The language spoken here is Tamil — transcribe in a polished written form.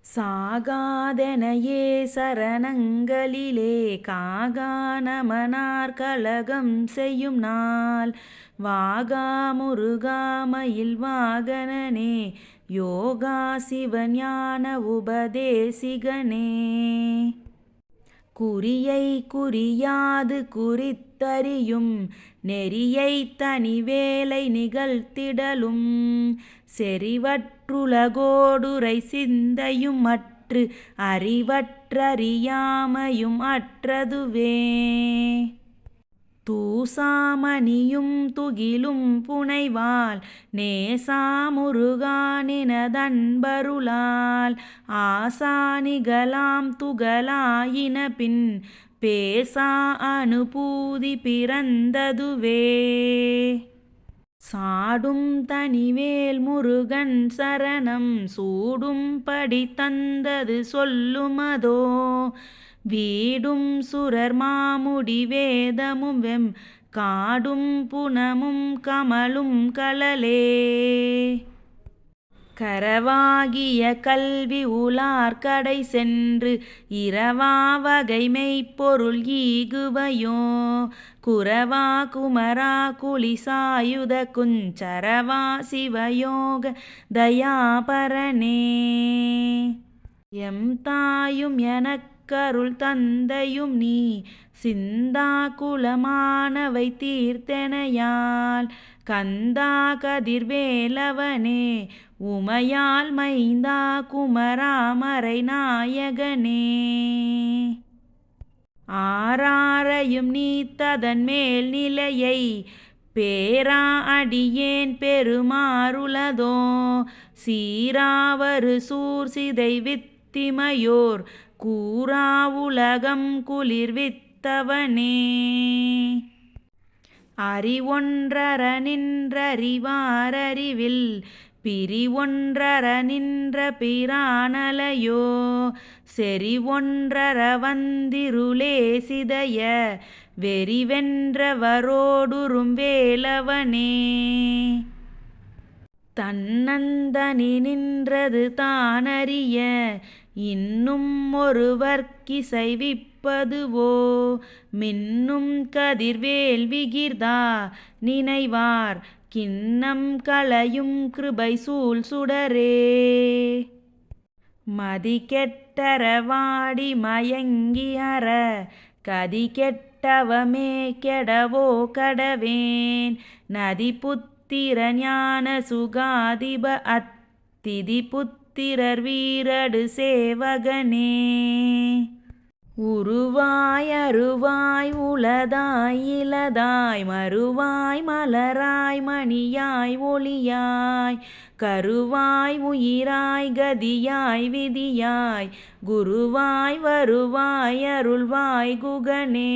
சாகாதெனையே சரணங்களிலே காகானமனார் கலகம் செய்யும் நாள் வாகா முருகா மயில் வாகனனே யோகா சிவஞான உபதேசிகனே. குறியை குறியாது குறித்தறியும் நெறியை தனிவேலை நிகழ்த்திடலும் செறிவற்றுலகோடுரை சிந்தையும் அற்று அறிவற்றறியாமையும் அற்றதுவே. தூசாமணியும் துகிலும் புனைவாள் நேசா முருகா நினதன்பருளால் ஆசானிகளாம் துகளாயின பின் பேசா அனுபூதி பிறந்ததுவே. சாடும் தனிவேல் முருகன் சரணம் சூடும் படி தந்தது சொல்லுமதோ வீடும் சுரர் மாமுடி வேதமும் வெம் காடும் புனமும் கமலும் கழலே. கரவாகிய கல்வி உலார் கடை சென்று இரவா வகை மெய்ப்பொருள் ஈகுவையோ குரவா குமரா குலிசாயுத குஞ்சரவா சிவயோக தயாபரனே. எம் தாயும் எனக்கருள் தந்தையும் நீ சிந்தா குலமானவை தீர்த்தெனையால் கந்தா கதிர்வேலவனே உமையால் மைந்தா குமராமரை நாயகனே. ஆராரையும் நீத்ததன் மேல் நிலையை பேரா அடியேன் பெருமாறுளதோ சீராவரு சூர்சிதை வித்திமையோர் கூரா உலகம் குளிர்வித்தவனே. அறிவொன்றற நின்றறிவாரறிவில் பிரிவொன்றற நின்ற பிரானலையோ செறிவொன்றற வந்திருளே சிதைய வெறிவென்றவரோடுறும் வேலவனே. தன்னந்தனி நின்றது தானறிய இன்னும் ஒருவர்க்கிசைவிப்பதுவோ மின்னும் கதிர்வேல் விகிர்தா நினைவார் கிண்ணம் களையும் கிருபை சூழ் சுடரே. மதி கெட்டற வாடி மயங்கி அற கதி கெட்டவமே கெடவோ கடவேன் நதி புத்திர ஞான சுகாதிப அத்திதி புத்திரர் வீரடு சேவகனே. உருவாய் அருவாய் உளதாய் இலதாய் மறுவாய் மலராய் மணியாய் ஒளியாய் கருவாய் உயிராய் கதியாய் விதியாய் குருவாய் வருவாய் அருள்வாய் குகனே.